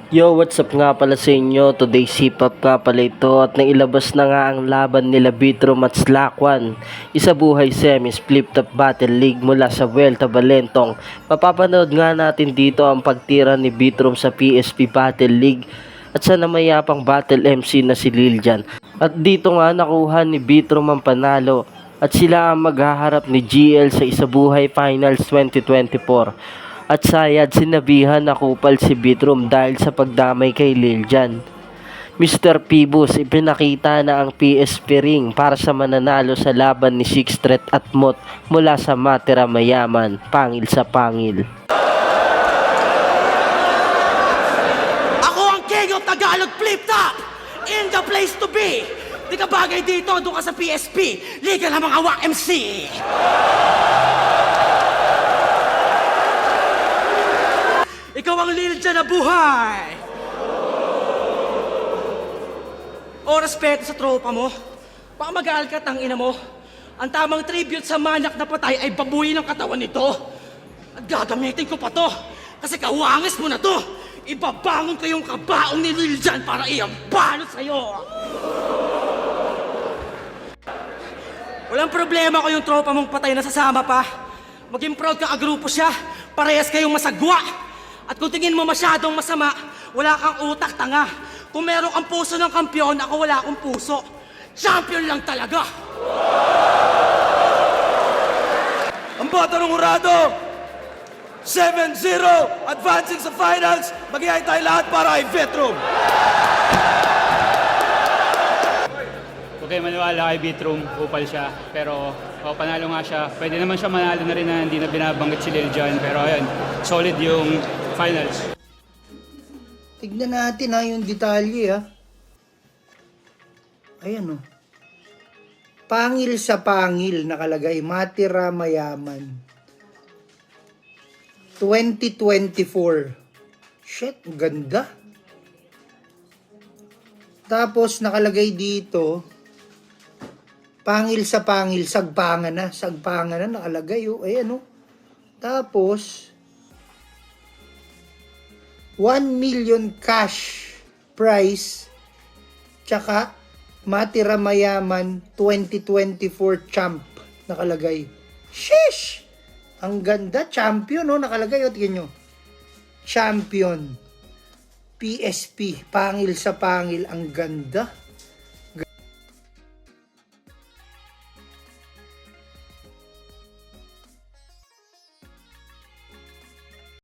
Yo, what's up nga pala sa inyo? Today sipap nga pala ito at nailabas na nga ang laban nila Bitrom at Slakwan. Isa buhay semis flip top battle league mula sa Vuelta Valentong. Mapapanood nga natin dito ang pagtira ni Bitrom sa PSP Battle League at sa namayapang battle MC na si Liljan. At dito nga nakuha ni Bitrom ang panalo at sila ang maghaharap ni GL sa Isa Buhay Finals 2024. At sayad sinabihan na kupal si Bitrom dahil sa pagdamay kay Liljan. Mr. Pibus ipinakita na ang PSP ring para sa mananalo sa laban ni Sixtret at Mot mula sa Matira Mayaman, pangil sa pangil. Ako ang King of Tagalog Flip Top! In the place to be! Di ka bagay dito, doon ka sa PSP. Liga ng mga WAC MC! Ikaw ang Liljan na buhay! O respeto sa tropa mo. Baka mag-aalkat ang ina mo. Ang tamang tribute sa manak na patay ay babuyin ng katawan nito. At gagamitin ko pa to. Kasi kawangis mo na to. Ibabangon ko yung kabaong ni Liljan para iambalot sa'yo. Walang problema ko yung tropa mong patay na sasama pa. Maging proud ka agrupo siya. Parehas kayong masagwa. At kung tingin mo masyadong masama, wala kang utak, tanga. Kung meron kang puso ng kampyon, ako wala akong puso. Champion lang talaga! Ang bata ng Urado, 7-0, advancing sa finals, mag-iay tayo lahat para kay Bitrom. Huwag kayo maniwala kay Bitrom, upal siya. Pero panalo nga siya. Pwede naman siya manalo na rin na hindi na binabanggit si Liljan. Pero ayun, solid yung finals. Tignan natin yung detalye Ayan Pangil sa pangil nakalagay, Matira Mayaman. 2024. Shit, ganda. Tapos nakalagay dito, pangil sa pangil, sagpangan na nakalagay Ayan Tapos 1 million cash prize tsaka Matira Mayaman 2024 champ nakalagay. Sheesh! Ang ganda, champion nakalagay tingnan nyo. Champion PSP, pangil sa pangil, ang ganda.